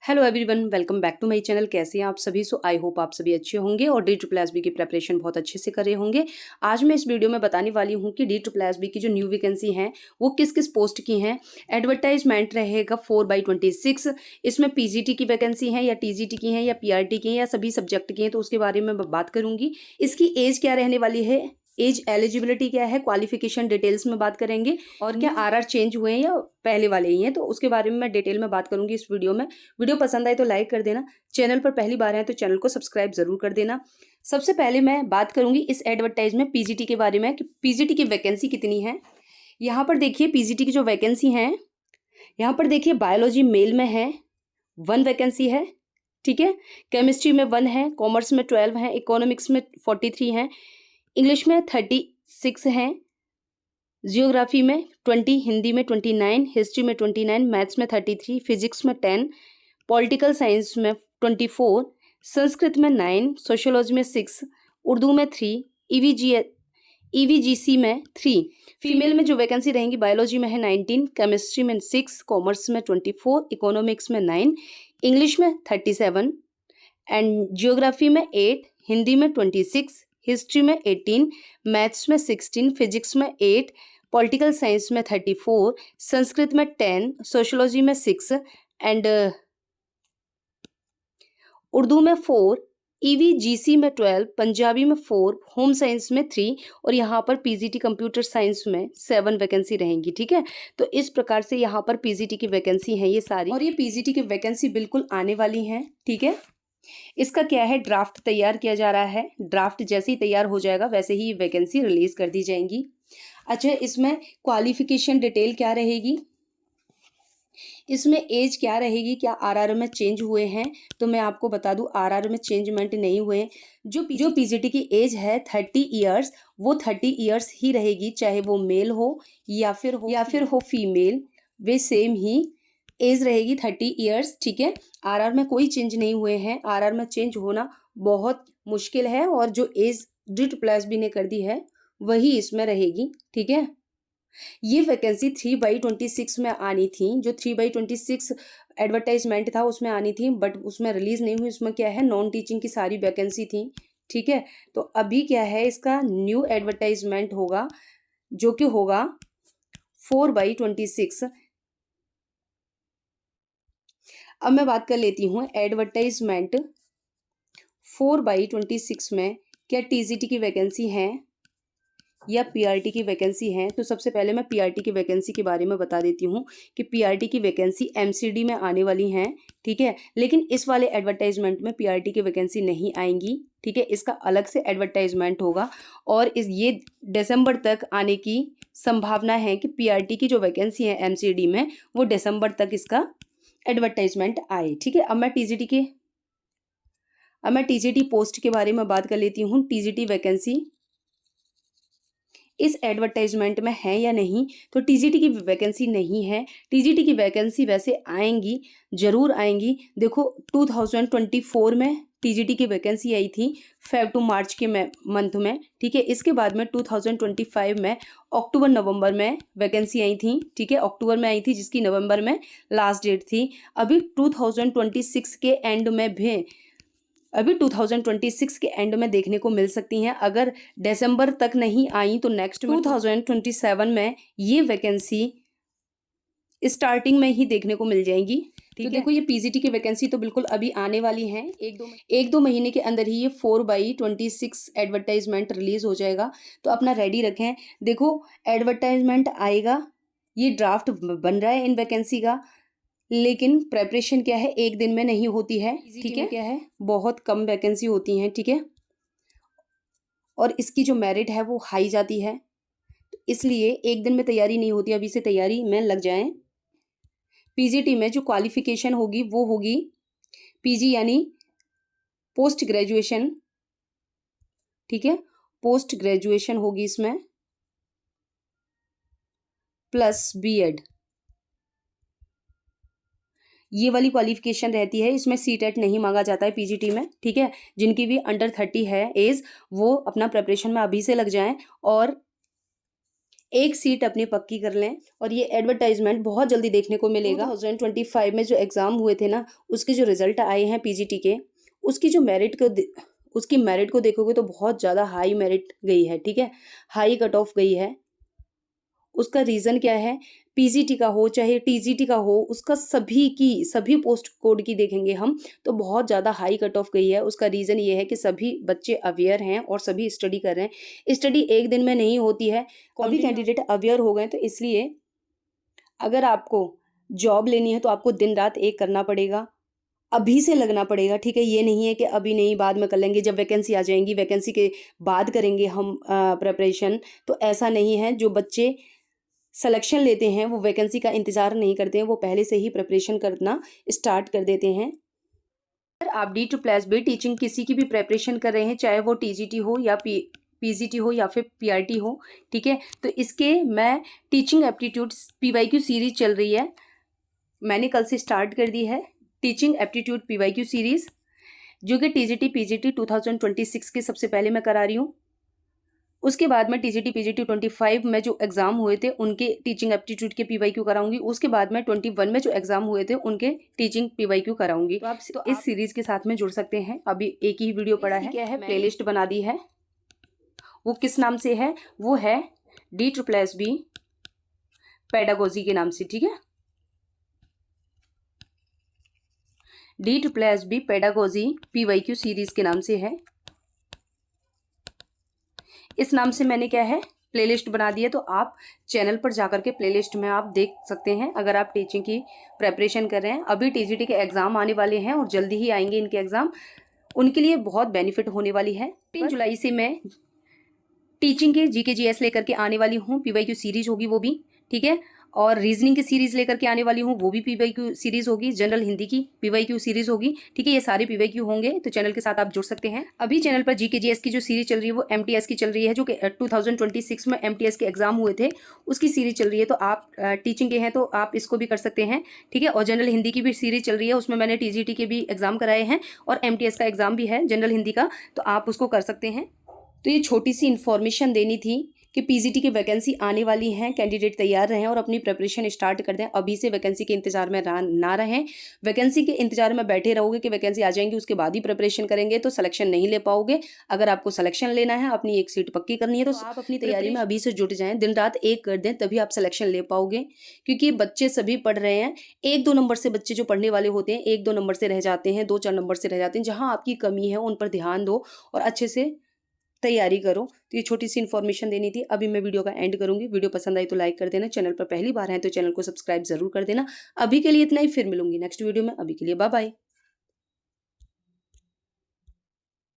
Hello everyone, welcome back to my channel. कैसे हैं आप सभी? सो आई होप आप सभी अच्छे होंगे और DSSB की प्रिपरेशन बहुत अच्छे से कर रहे होंगे। आज मैं इस वीडियो में बताने वाली हूं कि DSSB की जो न्यू वैकेंसी हैं वो किस किस पोस्ट की हैं। एडवर्टाइजमेंट रहेगा 4/26। इसमें PGT की वैकेंसी है या TGT की है या PRT की है या सभी सब्जेक्ट की हैं, तो उसके बारे में मैं बात करूंगी। इसकी एज क्या रहने वाली है, एज एलिजिबिलिटी क्या है, क्वालिफिकेशन डिटेल्स में बात करेंगे और क्या RR चेंज हुए हैं या पहले वाले ही हैं, तो उसके बारे में मैं डिटेल में बात करूंगी इस वीडियो में। वीडियो पसंद आए तो लाइक कर देना, चैनल पर पहली बार है तो चैनल को सब्सक्राइब जरूर कर देना। सबसे पहले मैं बात करूंगी इस एडवर्टाइज में PGT के बारे में कि PGT की वैकेंसी कितनी है। यहाँ पर देखिए PGT की जो वैकेंसी है, यहाँ पर देखिए बायोलॉजी मेल में है 1 वैकेंसी है, ठीक है। केमिस्ट्री में 1 है, कॉमर्स में 12 है, इकोनॉमिक्स में 43 है, इंग्लिश में 36 हैं, जियोग्राफी में 20, हिंदी में 29, हिस्ट्री में 29, मैथ्स में 33, फिजिक्स में 10, पॉलिटिकल साइंस में 24, संस्कृत में 9, सोशियोलॉजी में 6, उर्दू में 3, EVGC में 3। फीमेल में जो वैकेंसी रहेंगी बायोलॉजी में है 19, केमिस्ट्री में 6, कॉमर्स में 24, इकोनॉमिक्स में 9, इंग्लिश में 37 एंड जियोग्राफी में 8, हिंदी में 26, हिस्ट्री में 18, मैथ्स में 16, फिजिक्स में 8, पॉलिटिकल साइंस में 34, संस्कृत में 10, सोशियोलॉजी में 6 एंड उर्दू में 4, EVGC में 12, पंजाबी में 4, होम साइंस में 3 और यहाँ पर PGT कंप्यूटर साइंस में 7 वैकेंसी रहेंगी, ठीक है। तो इस प्रकार से यहाँ पर PGT की वैकेंसी है ये सारी, और ये PGT की वैकेंसी बिल्कुल आने वाली हैं, ठीक है। इसका क्या है, ड्राफ्ट तैयार किया जा रहा है। ड्राफ्ट जैसे ही तैयार हो जाएगा वैसे ही वैकेंसी रिलीज कर दी जाएंगी। अच्छा, इसमें क्वालिफिकेशन डिटेल क्या रहेगी, इसमें एज क्या रहेगी, क्या RR में चेंज हुए हैं, तो मैं आपको बता दूं RR में चेंजमेंट नहीं हुए। जो PGT की एज है 30 ईयर्स, वो 30 ईयर्स ही रहेगी, चाहे वो मेल हो या फिर हो फीमेल, वे सेम ही एज रहेगी 30 ईयर्स, ठीक है। RR में कोई चेंज नहीं हुए हैं। RR में चेंज होना बहुत मुश्किल है और जो एज DSSB ने कर दी है वही इसमें रहेगी, ठीक है। ये वैकेंसी 3/26 में आनी थी, जो 3/26 एडवर्टाइजमेंट था उसमें आनी थी, बट उसमें रिलीज नहीं हुई। उसमें क्या है, नॉन टीचिंग की सारी वैकेंसी थी, ठीक है। तो अभी क्या है, इसका न्यू एडवर्टाइजमेंट होगा जो कि होगा 4/26। अब मैं बात कर लेती हूँ एडवर्टाइजमेंट 4/26 में क्या TGT की वैकेंसी है या PRT की वैकेंसी है। तो सबसे पहले मैं PRT की वैकेंसी के बारे में बता देती हूँ कि PRT की वैकेंसी MCD में आने वाली हैं, ठीक है। लेकिन इस वाले एडवर्टाइजमेंट में PRT की वैकेंसी नहीं आएंगी, ठीक है। इसका अलग से एडवर्टाइजमेंट होगा और ये दिसंबर तक आने की संभावना है कि PRT की जो वैकेंसी है MCD में वो दिसंबर तक इसका एडवर्टाइजमेंट आए, ठीक है। अब मैं TGT पोस्ट के बारे में बात कर लेती हूँ। TGT वैकेंसी इस एडवर्टाइजमेंट में है या नहीं, तो TGT की वैकेंसी नहीं है। TGT की वैकेंसी वैसे आएंगी, जरूर आएंगी। देखो 2024 में TGT की वैकेंसी आई थी फेब टू मार्च के मंथ में, ठीक है। इसके बाद में 2025 में अक्टूबर नवंबर में वैकेंसी आई थी, ठीक है। अक्टूबर में आई थी जिसकी नवंबर में लास्ट डेट थी। अभी 2026 के एंड में भी, अभी 2026 के एंड में देखने को मिल सकती हैं। अगर दिसंबर तक नहीं आई तो नेक्स्ट 2027 में ये वैकेंसी स्टार्टिंग में ही देखने को मिल जाएगी, ठीक है। देखो ये PGT की वैकेंसी तो बिल्कुल अभी आने वाली हैं, एक दो महीने के अंदर ही ये 4/26 एडवर्टाइजमेंट रिलीज हो जाएगा। तो अपना रेडी रखें। देखो एडवर्टाइजमेंट आएगा, ये ड्राफ्ट बन रहा है इन वैकेंसी का, लेकिन प्रेपरेशन क्या है, एक दिन में नहीं होती है, ठीक है। क्या है, बहुत कम वैकेंसी होती हैं, ठीक है। और इसकी जो मेरिट है वो हाई जाती है, तो इसलिए एक दिन में तैयारी नहीं होती। अभी से तैयारी में लग जाएं। PGT में जो क्वालिफिकेशन होगी वो होगी PG यानी पोस्ट ग्रेजुएशन, ठीक है। पोस्ट ग्रेजुएशन होगी इसमें प्लस BEd, ये वाली क्वालिफिकेशन रहती है। इसमें CTET नहीं मांगा जाता है PGT में, ठीक है। जिनकी भी अंडर 30 है एज, वो अपना प्रिपरेशन में अभी से लग जाएं और एक सीट अपनी पक्की कर लें। और ये एडवर्टाइजमेंट बहुत जल्दी देखने को मिलेगा। 2025 में जो एग्ज़ाम हुए थे ना, उसके जो रिज़ल्ट आए हैं पीजीटी के, उसकी जो उसकी मेरिट को देखोगे तो बहुत ज़्यादा हाई मेरिट गई है, ठीक है, हाई कट ऑफ गई है। उसका रीज़न क्या है, पीजीटी का हो चाहे टीजीटी का हो, उसका सभी पोस्ट कोड की देखेंगे हम तो बहुत ज़्यादा हाई कट ऑफ गई है। उसका रीज़न ये है कि सभी बच्चे अवेयर हैं और सभी स्टडी कर रहे हैं। स्टडी एक दिन में नहीं होती है, सभी कैंडिडेट अवेयर हो गए, तो इसलिए अगर आपको जॉब लेनी है तो आपको दिन रात एक करना पड़ेगा, अभी से लगना पड़ेगा, ठीक है। ये नहीं है कि अभी नहीं बाद में कर लेंगे, जब वैकेंसी आ जाएंगी वैकेंसी के बाद करेंगे हम प्रिपरेशन, तो ऐसा नहीं है। जो बच्चे सिलेक्शन लेते हैं वो वैकेंसी का इंतज़ार नहीं करते हैं, वो पहले से ही प्रिपरेशन करना स्टार्ट कर देते हैं। अगर आप D2+B टीचिंग किसी की भी प्रिपरेशन कर रहे हैं, चाहे वो टीजीटी हो या पीजीटी हो या फिर पीआरटी हो, ठीक है, तो इसके मैं टीचिंग एप्टीट्यूड PYQ सीरीज चल रही है, मैंने कल से स्टार्ट कर दी है टीचिंग एप्टीट्यूड PYQ सीरीज़, जो कि टीजीटी पीजीटी 2026 के सबसे पहले मैं करा रही हूँ। उसके बाद में टीजीटी पीजीटी 25 में जो एग्ज़ाम हुए थे उनके टीचिंग एप्टीट्यूड के PYQ कराऊंगी। उसके बाद में 21 में जो एग्ज़ाम हुए थे उनके टीचिंग PYQ कराऊंगी। तो आप इस सीरीज़ के साथ में जुड़ सकते हैं। अभी एक ही वीडियो पड़ा है, क्या है, प्लेलिस्ट बना दी है। वो किस नाम से है, वो है D2+B पेडागोजी के नाम से, ठीक है, D2+B पेडागोजी PYQ सीरीज़ के नाम से है। इस नाम से मैंने क्या है प्लेलिस्ट बना दी है, तो आप चैनल पर जाकर के प्लेलिस्ट में आप देख सकते हैं। अगर आप टीचिंग की प्रिपरेशन कर रहे हैं, अभी टीजीटी के एग्ज़ाम आने वाले हैं और जल्दी ही आएंगे इनके एग्ज़ाम, उनके लिए बहुत बेनिफिट होने वाली है। 3 जुलाई से मैं टीचिंग के जीके जीएस लेकर के आने वाली हूँ, PYQ सीरीज होगी वो भी, ठीक है, और रीजनिंग की सीरीज़ लेकर के आने वाली हूँ, वो भी PYQ सीरीज़ होगी, जनरल हिंदी की PYQ सीरीज़ होगी, ठीक है, ये सारे PYQ होंगे। तो चैनल के साथ आप जुड़ सकते हैं। अभी चैनल पर जीके जीएस की जो सीरीज़ चल रही है वो MTS की चल रही है, जो कि 2026 में MTS के एग्ज़ाम हुए थे, उसकी सीरीज़ चल रही है। तो आप टीचिंग के हैं तो आप इसको भी कर सकते हैं, ठीक है। और जनरल हिंदी की भी सीरीज़ चल रही है, उसमें मैंने TGT के भी एग्ज़ाम कराए हैं और MTS का एग्ज़ाम भी है जनरल हिंदी का, तो आप उसको कर सकते हैं। तो ये छोटी सी इन्फॉर्मेशन देनी थी कि पीजीटी की वैकेंसी आने वाली हैं, कैंडिडेट तैयार रहें और अपनी प्रिपरेशन स्टार्ट कर दें। अभी से वैकेंसी के इंतजार में ना रहें। वैकेंसी के इंतजार में बैठे रहोगे कि वैकेंसी आ जाएंगी उसके बाद ही प्रिपरेशन करेंगे तो सिलेक्शन नहीं ले पाओगे। अगर आपको सिलेक्शन लेना है, अपनी एक सीट पक्की करनी है, तो आप अपनी तैयारी में अभी से जुट जाएं, दिन रात एक कर दें, तभी आप सिलेक्शन ले पाओगे। क्योंकि बच्चे सभी पढ़ रहे हैं, 1-2 नंबर से बच्चे जो पढ़ने वाले होते हैं 1-2 नंबर से रह जाते हैं, 2-4 नंबर से रह जाते हैं। जहाँ आपकी कमी है उन पर ध्यान दो और अच्छे से तैयारी करो। तो ये छोटी सी इन्फॉर्मेशन देनी थी। अभी मैं वीडियो का एंड करूंगी। वीडियो पसंद आई तो लाइक कर देना, चैनल पर पहली बार है तो चैनल को सब्सक्राइब जरूर कर देना। अभी के लिए इतना ही, फिर मिलूंगी नेक्स्ट वीडियो में। अभी के लिए बाय बाय।